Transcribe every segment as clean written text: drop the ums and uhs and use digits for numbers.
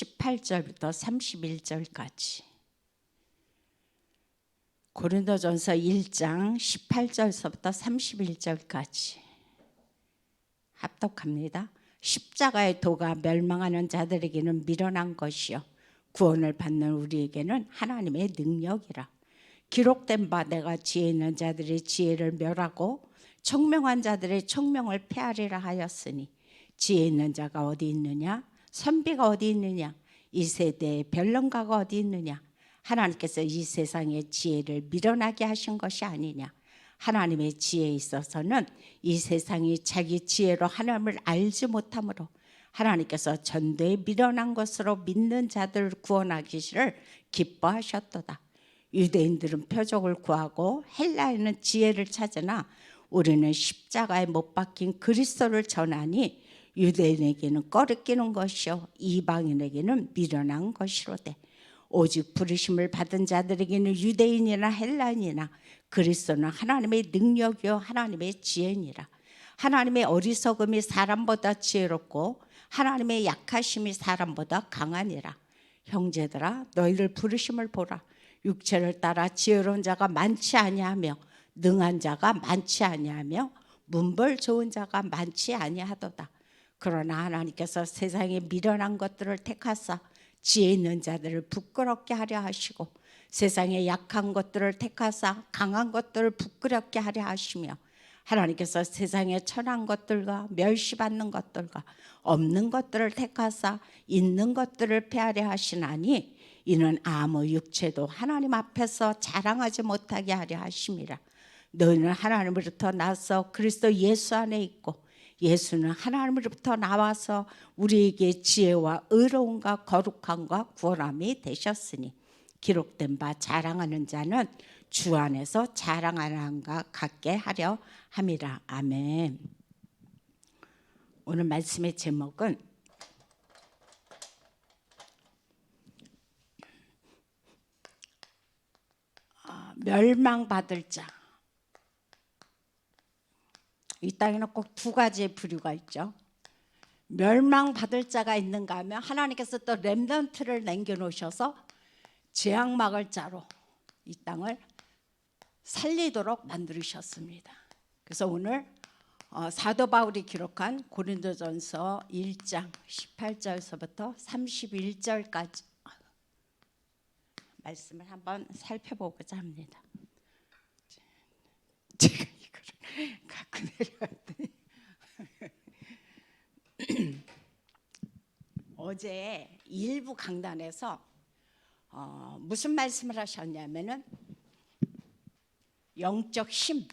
18절부터 31절까지. 고린도전서 1장 18절서부터 31절까지 합독합니다. 십자가의 도가 멸망하는 자들에게는 미련한 것이요 구원을 받는 우리에게는 하나님의 능력이라. 기록된 바 내가 지혜 있는 자들의 지혜를 멸하고 청명한 자들의 청명을 폐하리라 하였으니 지혜 있는 자가 어디 있느냐? 선비가 어디 있느냐? 이 세대의 변론가가 어디 있느냐? 하나님께서 이 세상의 지혜를 미련하게 하신 것이 아니냐? 하나님의 지혜에 있어서는 이 세상이 자기 지혜로 하나님을 알지 못하므로 하나님께서 전도에 미련한 것으로 믿는 자들을 구원하기를 기뻐하셨도다. 유대인들은 표적을 구하고 헬라인은 지혜를 찾으나 우리는 십자가에 못 박힌 그리스도를 전하니 유대인에게는 꺼리끼는 것이요 이방인에게는 미련한 것이로되 오직 부르심을 받은 자들에게는 유대인이나 헬라인이나 그리스도는 하나님의 능력이요 하나님의 지혜니라. 하나님의 어리석음이 사람보다 지혜롭고 하나님의 약하심이 사람보다 강하니라. 형제들아 너희를 부르심을 보라. 육체를 따라 지혜로운 자가 많지 아니하며 능한 자가 많지 아니하며 문벌 좋은 자가 많지 아니하도다. 그러나 하나님께서 세상에 미련한 것들을 택하사 지혜 있는 자들을 부끄럽게 하려 하시고 세상에 약한 것들을 택하사 강한 것들을 부끄럽게 하려 하시며 하나님께서 세상에 천한 것들과 멸시받는 것들과 없는 것들을 택하사 있는 것들을 폐하려 하시나니 이는 아무 육체도 하나님 앞에서 자랑하지 못하게 하려 하심이라. 너희는 하나님으로부터 나서 그리스도 예수 안에 있고 예수는 하나님으로부터 나와서 우리에게 지혜와 의로움과 거룩함과 구원함이 되셨으니 기록된 바 자랑하는 자는 주 안에서 자랑하는 것 같게 하려 함이라. 아멘. 오늘 말씀의 제목은 멸망받을 자. 이 땅에는 꼭 두 가지의 부류가 있죠. 멸망받을 자가 있는가 하면 하나님께서 또 렘넌트를 남겨놓으셔서 재앙 막을 자로 이 땅을 살리도록 만들으셨습니다. 그래서 오늘 사도 바울이 기록한 고린도전서 1장 18절서부터 31절까지 말씀을 한번 살펴보고자 합니다. 제가 이거를 갖고 내려왔더니 어제 일부 강단에서 무슨 말씀을 하셨냐면은 영적 힘,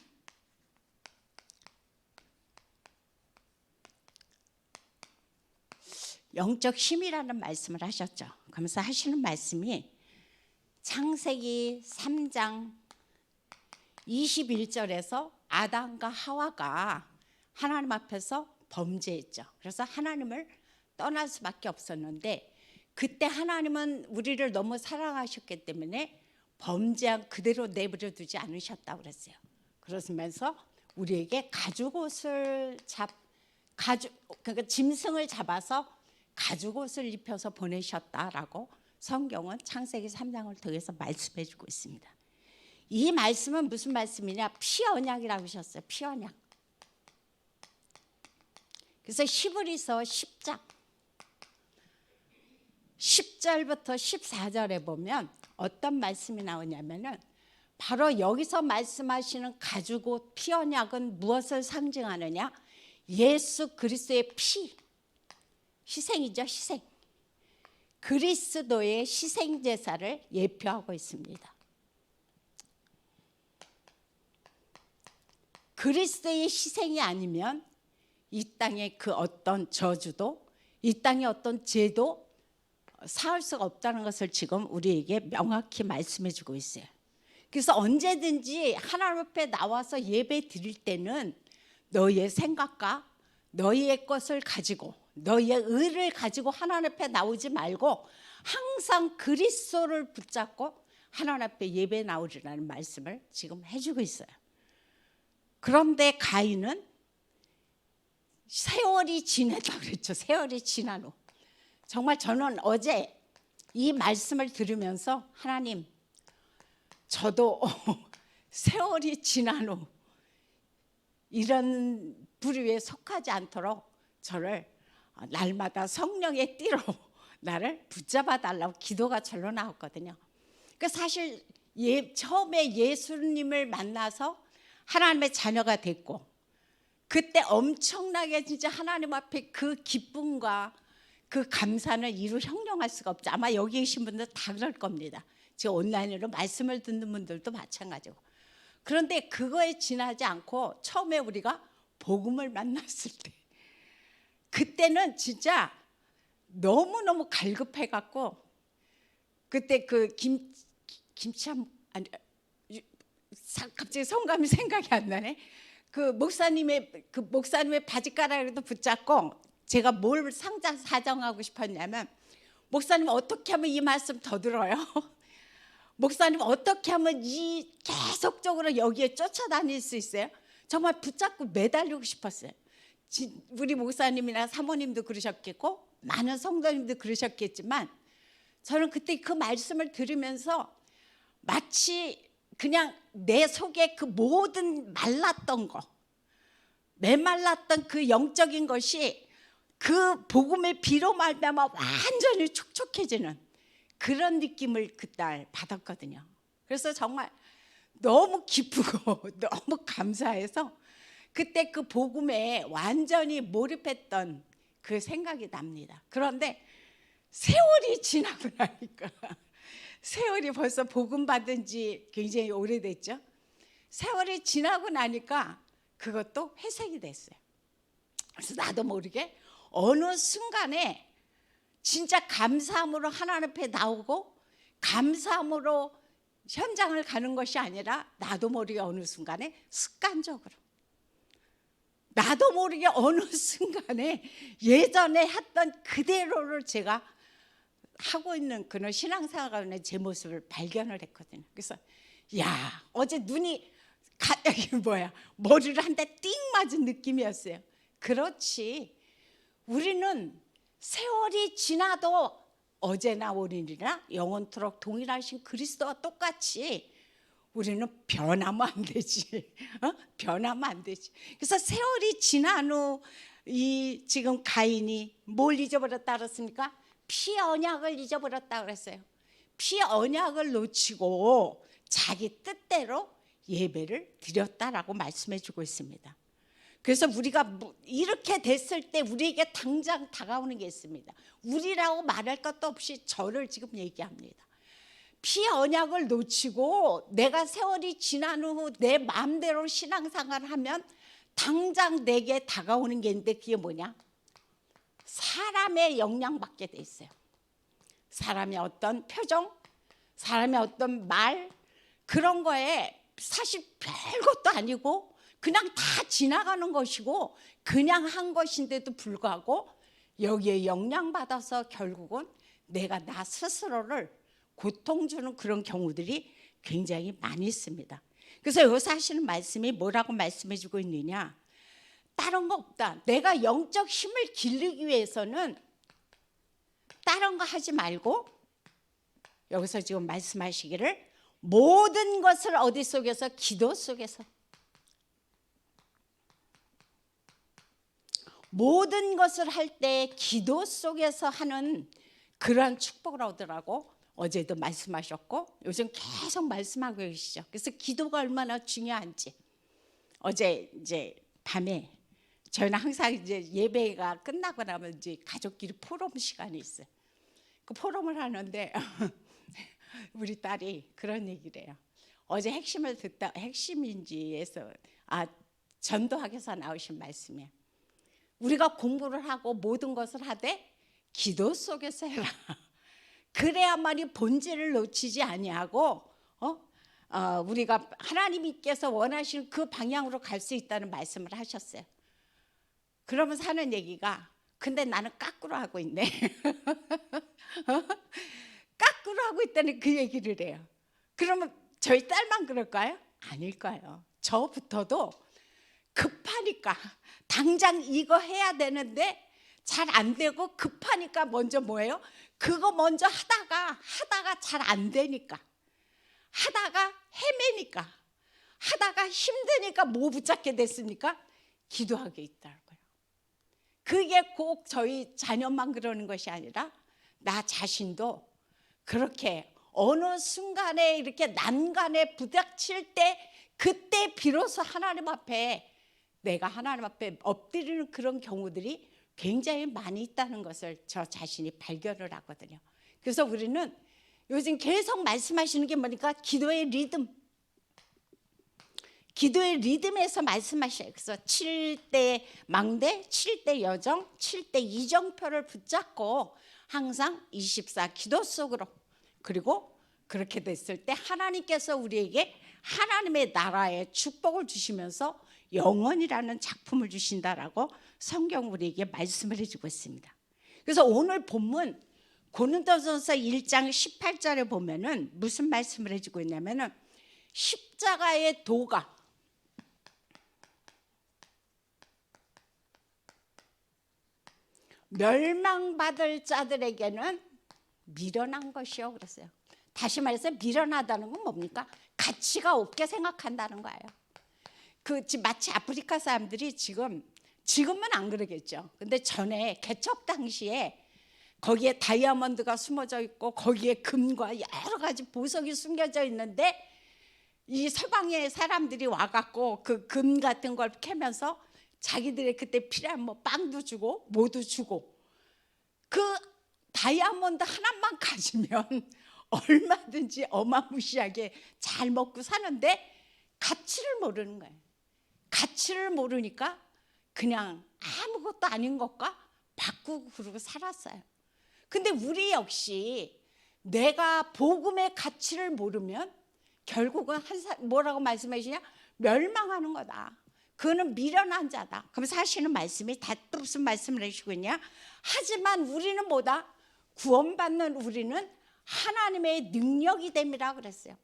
영적 힘이라는 말씀을 하셨죠. 그러면서 하시는 말씀이 창세기 3장 21절에서 아담과 하와가 하나님 앞에서 범죄했죠. 그래서 하나님을 떠날 수밖에 없었는데 그때 하나님은 우리를 너무 사랑하셨기 때문에 범죄한 그대로 내버려 두지 않으셨다고 그랬어요. 그러면서 우리에게 가죽옷을 그러니까 짐승을 잡아서 가죽옷을 입혀서 보내셨다라고 성경은 창세기 3장을 통해서 말씀해 주고 있습니다. 이 말씀은 무슨 말씀이냐? 피 언약이라고 하셨어요. 피 언약. 그래서 히브리서 10장 10절부터 14절에 보면 어떤 말씀이 나오냐면은 바로 여기서 말씀하시는 가죽옷 피 언약은 무엇을 상징하느냐? 예수 그리스도의 피, 희생이죠. 희생. 그리스도의 희생 제사를 예표하고 있습니다. 그리스도의 희생이 아니면 이 땅의 그 어떤 저주도 이 땅의 어떤 죄도 사할 수가 없다는 것을 지금 우리에게 명확히 말씀해 주고 있어요. 그래서 언제든지 하나님 앞에 나와서 예배 드릴 때는 너희의 생각과 너희의 것을 가지고 너희의 의를 가지고 하나님 앞에 나오지 말고 항상 그리스도를 붙잡고 하나님 앞에 예배 나오리라는 말씀을 지금 해주고 있어요. 그런데 가인은 세월이 지났다고 그랬죠. 세월이 지난 후 정말 저는 어제 이 말씀을 들으면서 하나님, 저도 세월이 지난 후 이런 부류에 속하지 않도록 저를 날마다 성령의 띠로 나를 붙잡아 달라고 기도가 절로 나왔거든요. 그 사실 처음에 예수님을 만나서 하나님의 자녀가 됐고, 그때 엄청나게 진짜 하나님 앞에 그 기쁨과 그 감사는 이루 형용할 수가 없죠. 아마 여기 계신 분들 다 그럴 겁니다. 지금 온라인으로 말씀을 듣는 분들도 마찬가지고. 그런데 그거에 지나지 않고 처음에 우리가 복음을 만났을 때, 그때는 진짜 너무너무 갈급해갖고, 그때 그 김참 아니, 갑자기 성감이 생각이 안 나네. 그 목사님의 바지가락에도 붙잡고 제가 뭘 사정하고 싶었냐면, 목사님 어떻게 하면 이 말씀 더 들어요? 목사님 어떻게 하면 이 계속적으로 여기에 쫓아다닐 수 있어요? 정말 붙잡고 매달리고 싶었어요. 우리 목사님이나 사모님도 그러셨겠고 많은 성도님도 그러셨겠지만, 저는 그때 그 말씀을 들으면서 마치 그냥 내 속에 그 모든 말랐던 거, 메말랐던 그 영적인 것이 그 복음의 비로 말미암아 완전히 촉촉해지는 그런 느낌을 그날 받았거든요. 그래서 정말 너무 기쁘고 너무 감사해서 그때 그 복음에 완전히 몰입했던 그 생각이 납니다. 그런데 세월이 지나고 나니까, 세월이 벌써 복음 받은 지 굉장히 오래됐죠. 세월이 지나고 나니까 그것도 회색이 됐어요. 그래서 나도 모르게 어느 순간에 진짜 감사함으로 하나님 앞에 나오고 감사함으로 현장을 가는 것이 아니라, 나도 모르게 어느 순간에 습관적으로, 나도 모르게 어느 순간에 예전에 했던 그대로를 제가 하고 있는 그런 신앙생활의 제 모습을 발견을 했거든요. 그래서 야, 어제 눈이 머리를 한 대 띵 맞은 느낌이었어요. 그렇지, 우리는 세월이 지나도 어제나 오늘이나 영원토록 동일하신 그리스도와 똑같이 우리는 변하면 안 되지. 변하면 안 되지. 그래서 세월이 지난 후 지금 가인이 뭘 잊어버렸다 그랬습니까? 피 언약을 잊어버렸다 그랬어요. 피 언약을 놓치고 자기 뜻대로 예배를 드렸다라고 말씀해 주고 있습니다. 그래서 우리가 이렇게 됐을 때 우리에게 당장 다가오는 게 있습니다. 우리라고 말할 것도 없이 저를 지금 얘기합니다. 피 언약을 놓치고 내가 세월이 지난 후 내 마음대로 신앙생활을 하면 당장 내게 다가오는 게 있는데, 그게 뭐냐? 사람의 영향받게 돼 있어요. 사람의 어떤 표정, 사람의 어떤 말, 그런 거에 사실 별것도 아니고 그냥 다 지나가는 것이고 그냥 한 것인데도 불구하고 여기에 영향받아서 결국은 내가 나 스스로를 고통 주는 그런 경우들이 굉장히 많이 있습니다. 그래서 여기서 하시는 말씀이 뭐라고 말씀해 주고 있느냐? 다른 거 없다. 내가 영적 힘을 기르기 위해서는 다른 거 하지 말고, 여기서 지금 말씀하시기를 모든 것을 어디 속에서? 기도 속에서. 모든 것을 할 때 기도 속에서 하는 그러한 축복을 얻으라고 어제도 말씀하셨고 요즘 계속 말씀하고 계시죠. 그래서 기도가 얼마나 중요한지, 어제 이제 밤에 저희는 항상 이제 예배가 끝나고 나면 이제 가족끼리 포럼 시간이 있어요. 그 포럼을 하는데 우리 딸이 그런 얘기를 해요. 어제 핵심을 듣다, 핵심인지에서 전도학에서 나오신 말씀이에요. 우리가 공부를 하고 모든 것을 하되 기도 속에서 해라. 그래야만이 본질을 놓치지 아니하고 우리가 하나님께서 원하시는 그 방향으로 갈 수 있다는 말씀을 하셨어요. 그러면서 하는 얘기가, 근데 나는 까꾸로 하고 있네. 까꾸로 하고 있다는 그 얘기를 해요. 그러면 저희 딸만 그럴까요? 아닐까요? 저부터도 급하니까 당장 이거 해야 되는데 잘 안 되고 급하니까 먼저 뭐예요? 그거 먼저 하다가 잘 안 되니까, 하다가 헤매니까, 하다가 힘드니까 뭐 붙잡게 됐습니까? 기도하게 있더라고요. 그게 꼭 저희 자녀만 그러는 것이 아니라 나 자신도 그렇게 어느 순간에 이렇게 난간에 부닥칠 때, 그때 비로소 하나님 앞에 내가 하나님 앞에 엎드리는 그런 경우들이 굉장히 많이 있다는 것을 저 자신이 발견을 하거든요. 그래서 우리는 요즘 계속 말씀하시는 게 뭐니까 기도의 리듬, 기도의 리듬에서 말씀하셔요. 그래서 7대 망대, 7대 여정, 7대 이정표를 붙잡고 항상 24 기도 속으로, 그리고 그렇게 됐을 때 하나님께서 우리에게 하나님의 나라의 축복을 주시면서 영원이라는 작품을 주신다라고 성경 우리에게 말씀을 해주고 있습니다. 그래서 오늘 본문 고린도전서 1장 18절에 보면은 무슨 말씀을 해주고 있냐면은 십자가의 도가 멸망받을 자들에게는 미련한 것이요 그랬어요. 다시 말해서 미련하다는 건 뭡니까? 가치가 없게 생각한다는 거예요. 마치 아프리카 사람들이 지금은 안 그러겠죠. 근데 전에 개척 당시에 거기에 다이아몬드가 숨어져 있고 거기에 금과 여러 가지 보석이 숨겨져 있는데 이 서방의 사람들이 와갖고 그 금 같은 걸 캐면서 자기들의 그때 필요한 뭐 빵도 주고 뭐도 주고, 그 다이아몬드 하나만 가지면 얼마든지 어마무시하게 잘 먹고 사는데 가치를 모르는 거예요. 가치를 모르니까 그냥 아무것도 아닌 것과 바꾸고 그러고 살았어요. 근데 우리 역시 내가 복음의 가치를 모르면 결국은 뭐라고 말씀하시냐? 멸망하는 거다. 그는 미련한 자다. 그럼 사실은 말씀이 다 또 무슨 말씀을 해주고 있냐? 하지만 우리는 뭐다? 구원받는 우리는 하나님의 능력이 됨이라 그랬어요.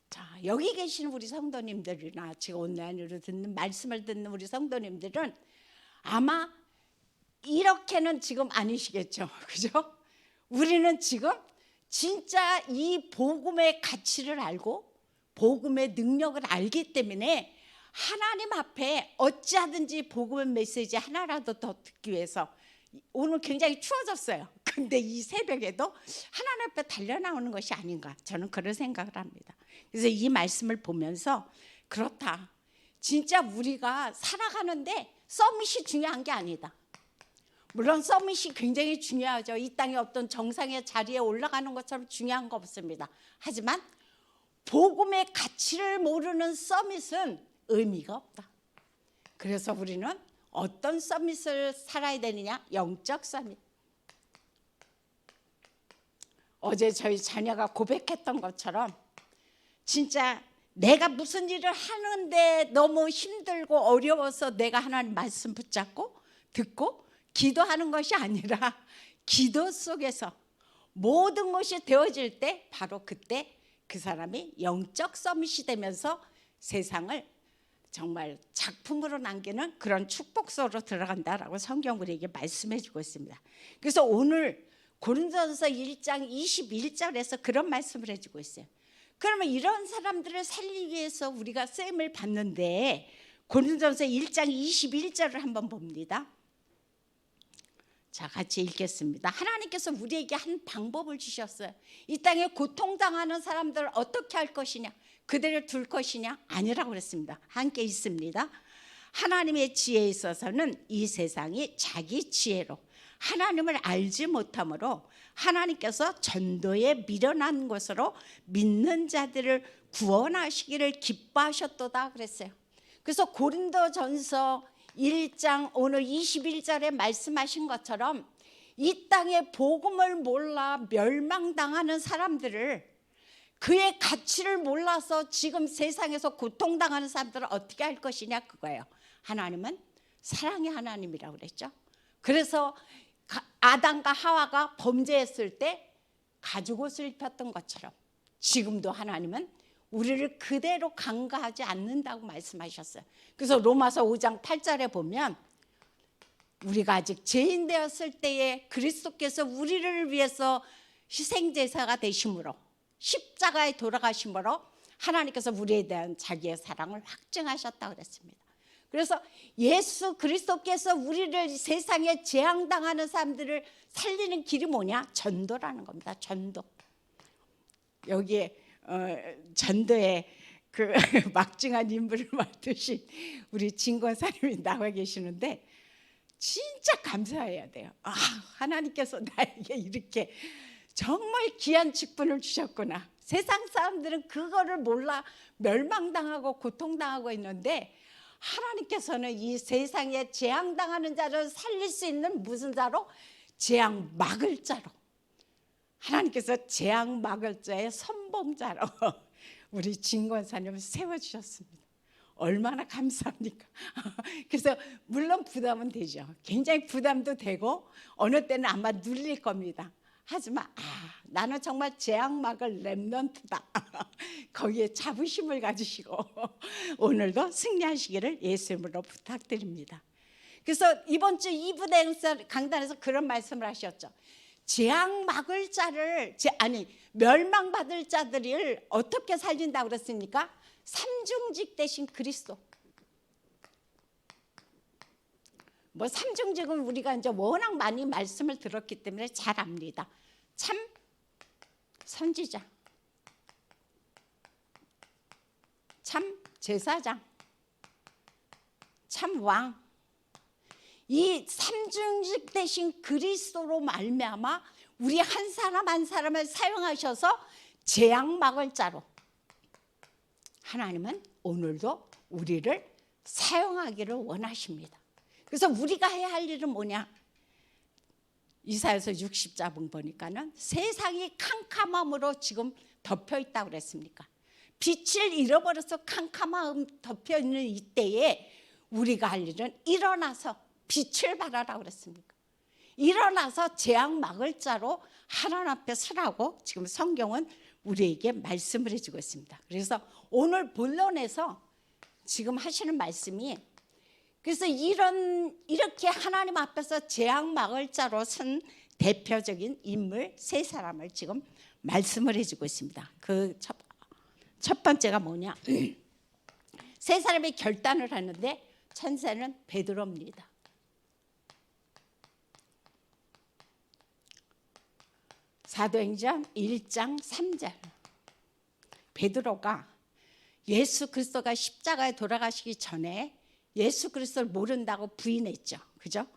자, 여기 계시는 우리 성도님들이나 지금 온라인으로 듣는 말씀을 듣는 우리 성도님들은 아마 이렇게는 지금 아니시겠죠. 그죠? 우리는 지금 진짜 이 복음의 가치를 알고 복음의 능력을 알기 때문에 하나님 앞에 어찌하든지 복음의 메시지 하나라도 더 듣기 위해서, 오늘 굉장히 추워졌어요. 근데 이 새벽에도 하나님 앞에 달려나오는 것이 아닌가, 저는 그런 생각을 합니다. 그래서 이 말씀을 보면서 그렇다, 진짜 우리가 살아가는데 서밋이 중요한 게 아니다. 물론 서밋이 굉장히 중요하죠. 이 땅에 어떤 정상의 자리에 올라가는 것처럼 중요한 거 없습니다. 하지만 복음의 가치를 모르는 서밋은 의미가 없다. 그래서 우리는 어떤 서밋을 살아야 되느냐? 영적 서밋. 어제 저희 자녀가 고백했던 것처럼 진짜 내가 무슨 일을 하는데 너무 힘들고 어려워서 내가 하나님 말씀 붙잡고 듣고 기도하는 것이 아니라 기도 속에서 모든 것이 되어질 때 바로 그때 그 사람이 영적 서밋이 되면서 세상을 정말 작품으로 남기는 그런 축복소로 들어간다라고 성경 우리에게 말씀해 주고 있습니다. 그래서 오늘 고린도전서 1장 21절에서 그런 말씀을 해주고 있어요. 그러면 이런 사람들을 살리기 위해서 우리가 쓰임을 받는데 고린도전서 1장 21절을 한번 봅니다. 자, 같이 읽겠습니다. 하나님께서 우리에게 한 방법을 주셨어요. 이 땅에 고통당하는 사람들을 어떻게 할 것이냐, 그들을 둘 것이냐? 아니라고 그랬습니다. 함께 있습니다. 하나님의 지혜에 있어서는 이 세상이 자기 지혜로 하나님을 알지 못하므로 하나님께서 전도에 미련한 것으로 믿는 자들을 구원하시기를 기뻐하셨도다 그랬어요. 그래서 고린도전서 1장 오늘 21절에 말씀하신 것처럼 이 땅에 복음을 몰라 멸망당하는 사람들을, 그의 가치를 몰라서 지금 세상에서 고통당하는 사람들을 어떻게 할 것이냐, 그거예요. 하나님은 사랑의 하나님이라고 그랬죠. 그래서 아담과 하와가 범죄했을 때 가죽옷을 입혔던 것처럼 지금도 하나님은 우리를 그대로 간과하지 않는다고 말씀하셨어요. 그래서 로마서 5장 8절에 보면 우리가 아직 죄인 되었을 때에 그리스도께서 우리를 위해서 희생제사가 되심으로 십자가에 돌아가심으로 하나님께서 우리에 대한 자기의 사랑을 확증하셨다고 그랬습니다. 그래서 예수 그리스도께서 우리를 세상에 재앙당하는 사람들을 살리는 길이 뭐냐? 전도라는 겁니다. 전도. 여기에 전도에 그 막중한 인물을 맡으신 우리 진권사님이 나와 계시는데 진짜 감사해야 돼요. 아, 하나님께서 나에게 이렇게 정말 귀한 직분을 주셨구나. 세상 사람들은 그거를 몰라 멸망당하고 고통당하고 있는데 하나님께서는 이 세상에 재앙당하는 자를 살릴 수 있는 무슨 자로? 재앙 막을 자로. 하나님께서 재앙 막을 자의 선봉자로 우리 진권사님을 세워주셨습니다. 얼마나 감사합니까? 그래서 물론 부담은 되죠. 굉장히 부담도 되고 어느 때는 아마 눌릴 겁니다. 하지만 나는 정말 재앙 막을 렘넌트다. 거기에 자부심을 가지시고 오늘도 승리하시기를 예수님으로 부탁드립니다. 그래서 이번 주 2부 강단에서 그런 말씀을 하셨죠. 재앙 막을 자를 멸망받을 자들을 어떻게 살린다고 그랬습니까? 삼중직 대신 그리스도. 뭐 삼중직은 우리가 이제 워낙 많이 말씀을 들었기 때문에 잘 압니다. 참 선지자, 참 제사장, 참 왕. 이 삼중직 대신 그리스도로 말미암아 우리 한 사람 한 사람을 사용하셔서 재앙 막을 자로 하나님은 오늘도 우리를 사용하기를 원하십니다. 그래서 우리가 해야 할 일은 뭐냐? 이사야서 60장 보니까는 세상이 캄캄함으로 지금 덮여 있다고 그랬습니까? 빛을 잃어버려서 캄캄함 덮여 있는 이때에 우리가 할 일은 일어나서 빛을 발하라고 그랬습니까? 일어나서 재앙 막을 자로 하나님 앞에 서라고 지금 성경은 우리에게 말씀을 해주고 있습니다. 그래서 오늘 본론에서 지금 하시는 말씀이 그래서 이렇게 하나님 앞에서 재앙 막을 자로 선 대표적인 인물 세 사람을 지금 말씀을 해주고 있습니다. 그 첫 번째가 뭐냐? 세 사람이 결단을 하는데 천사는 베드로입니다. 사도행전 1장 3절 베드로가 예수 그리스도가 십자가에 돌아가시기 전에 예수 그리스도를 모른다고 부인했죠. 그죠?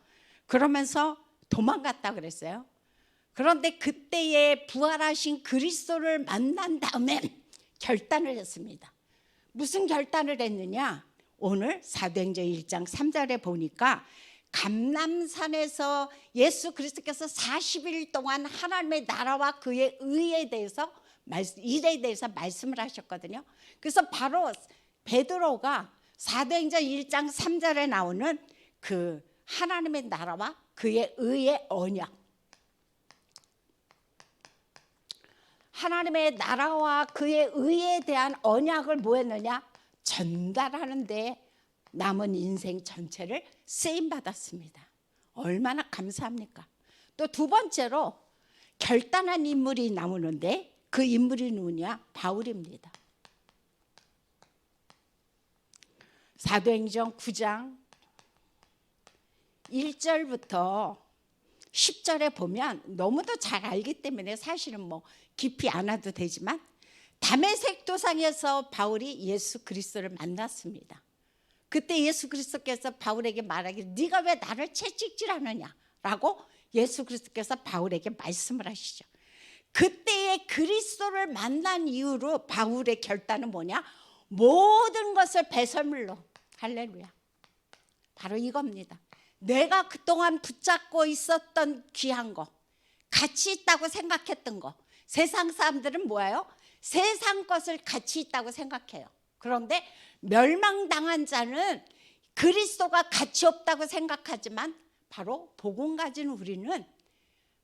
그러면서 도망갔다 그랬어요. 그런데 그때에 부활하신 그리스도를 만난 다음에 결단을 했습니다. 무슨 결단을 했느냐? 오늘 사도행전 1장 3절에 보니까 감람산에서 예수 그리스도께서 40일 동안 하나님의 나라와 그의 의에 대해서 일에 대해서 말씀을 하셨거든요. 그래서 바로 베드로가 사도행전 1장 3절에 나오는 그 하나님의 나라와 그의 의의 언약, 하나님의 나라와 그의 의에 대한 언약을 뭐 했느냐? 전달하는데 남은 인생 전체를 쓰임받았습니다. 얼마나 감사합니까? 또 두 번째로 결단한 인물이 나오는데 그 인물이 누구냐? 바울입니다. 사도행전 9장 1절부터 10절에 보면 너무도 잘 알기 때문에 사실은 뭐 깊이 안 와도 되지만 다메섹 도상에서 바울이 예수 그리스도를 만났습니다. 그때 예수 그리스도께서 바울에게 말하기를 네가 왜 나를 채찍질하느냐 라고 예수 그리스도께서 바울에게 말씀을 하시죠. 그때의 그리스도를 만난 이후로 바울의 결단은 뭐냐? 모든 것을 배설물로, 할렐루야, 바로 이겁니다. 내가 그동안 붙잡고 있었던 귀한 거, 가치 있다고 생각했던 거, 세상 사람들은 뭐예요? 세상 것을 가치 있다고 생각해요. 그런데 멸망당한 자는 그리스도가 가치 없다고 생각하지만 바로 복음 가진 우리는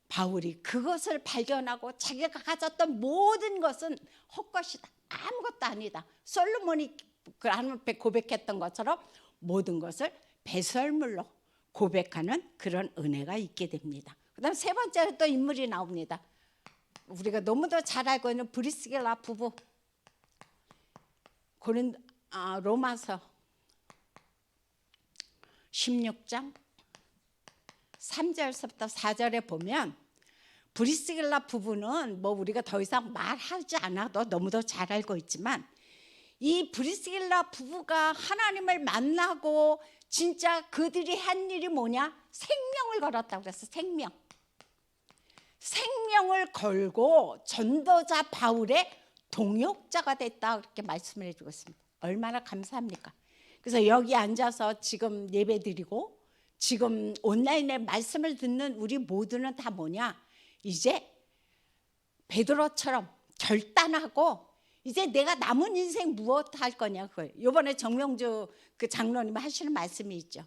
바울이 그것을 발견하고 자기가 가졌던 모든 것은 헛것이다, 아무것도 아니다. 솔로몬이 그 하나님 앞에 고백했던 것처럼 모든 것을 배설물로, 고백하는 그런 은혜가 있게 됩니다. 그다음 세 번째로 또 인물이 나옵니다. 우리가 너무도 잘 알고 있는 브리스길라 부부. 로마서 16장 3절서부터 4절에 보면 브리스길라 부부는 뭐 우리가 더 이상 말하지 않아도 너무도 잘 알고 있지만, 이 브리스길라 부부가 하나님을 만나고 진짜 그들이 한 일이 뭐냐? 생명을 걸었다고 그랬어. 생명을 걸고 전도자 바울의 동역자가 됐다, 그렇게 말씀을 해주고 있습니다. 얼마나 감사합니까? 그래서 여기 앉아서 지금 예배드리고 지금 온라인에 말씀을 듣는 우리 모두는 다 뭐냐? 이제 베드로처럼 결단하고 이제 내가 남은 인생 무엇 할 거냐, 그거예요. 이번에 정명주 그 장로님 하시는 말씀이 있죠.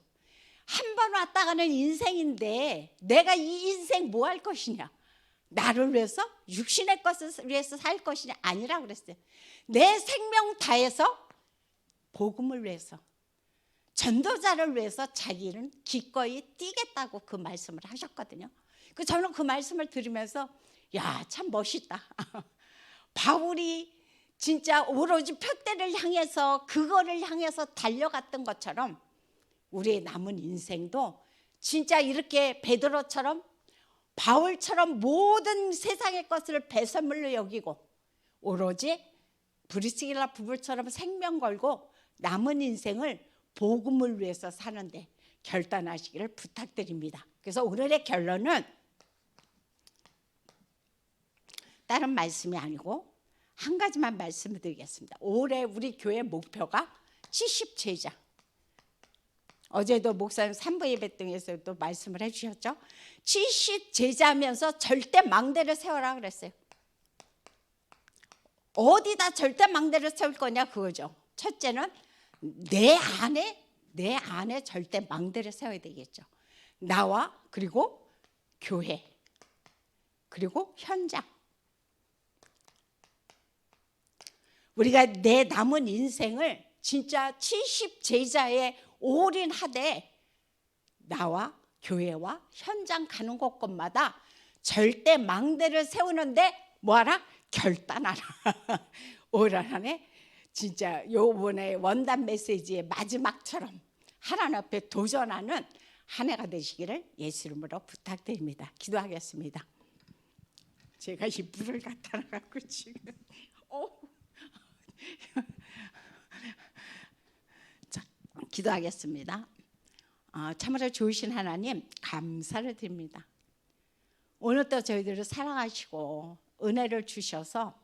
한 번 왔다 가는 인생인데 내가 이 인생 뭐 할 것이냐? 나를 위해서, 육신의 것을 위해서 살 것이냐? 아니라 그랬어요. 내 생명 다해서 복음을 위해서, 전도자를 위해서 자기는 기꺼이 뛰겠다고 그 말씀을 하셨거든요. 저는 그 말씀을 들으면서 야, 참 멋있다. 바울이 진짜 오로지 표대를 향해서, 그거를 향해서 달려갔던 것처럼 우리의 남은 인생도 진짜 이렇게 베드로처럼, 바울처럼 모든 세상의 것을 배설물로 여기고 오로지 브리스길라 부부처럼 생명 걸고 남은 인생을 복음을 위해서 사는데 결단하시기를 부탁드립니다. 그래서 오늘의 결론은 다른 말씀이 아니고 한 가지만 말씀을 드리겠습니다. 올해 우리 교회 목표가 70제자. 어제도 목사님 3부 예배 등에서도 말씀을 해주셨죠. 70제자면서 절대 망대를 세워라 그랬어요. 어디다 절대 망대를 세울 거냐, 그거죠. 첫째는 내 안에 절대 망대를 세워야 되겠죠. 나와, 그리고 교회, 그리고 현장. 우리가 내 남은 인생을 진짜 70제자에 올인하되 나와 교회와 현장 가는 곳곳마다 절대 망대를 세우는데 뭐하라? 결단하라. 올 한해 진짜 요번에 원단 메시지의 마지막처럼 하나님 앞에 도전하는 한 해가 되시기를 예수 이름으로 부탁드립니다. 기도하겠습니다. 제가 이 물을 갖다 놔갖고 지금 자, 기도하겠습니다. 참으로 좋으신 하나님, 감사를 드립니다. 오늘도 저희들을 사랑하시고 은혜를 주셔서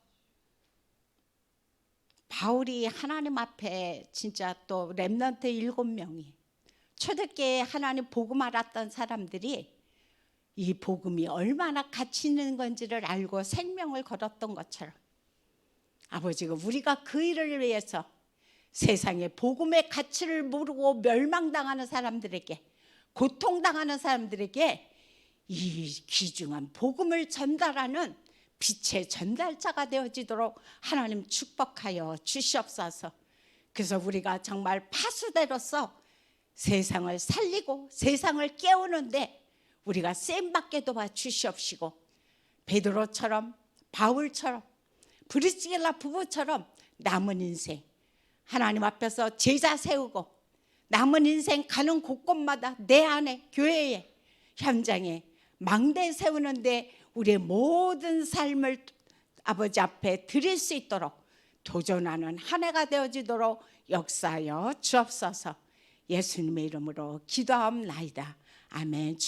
바울이 하나님 앞에 진짜 또 렘넌트 7명이 초대교회에 하나님 복음 알았던 사람들이 이 복음이 얼마나 가치 있는 건지를 알고 생명을 걸었던 것처럼 아버지가 우리가 그 일을 위해서 세상에 복음의 가치를 모르고 멸망당하는 사람들에게, 고통당하는 사람들에게 이 귀중한 복음을 전달하는 빛의 전달자가 되어지도록 하나님 축복하여 주시옵소서. 그래서 우리가 정말 파수대로서 세상을 살리고 세상을 깨우는데 우리가 쓰임받게 도와 주시옵시고, 베드로처럼, 바울처럼, 브리스길라 부부처럼 남은 인생 하나님 앞에서 제자 세우고 남은 인생 가는 곳곳마다 내 안에, 교회에, 현장에 망대 세우는데 우리의 모든 삶을 아버지 앞에 드릴 수 있도록 도전하는 한 해가 되어지도록 역사하여 주옵소서. 예수님의 이름으로 기도하옵나이다. 아멘.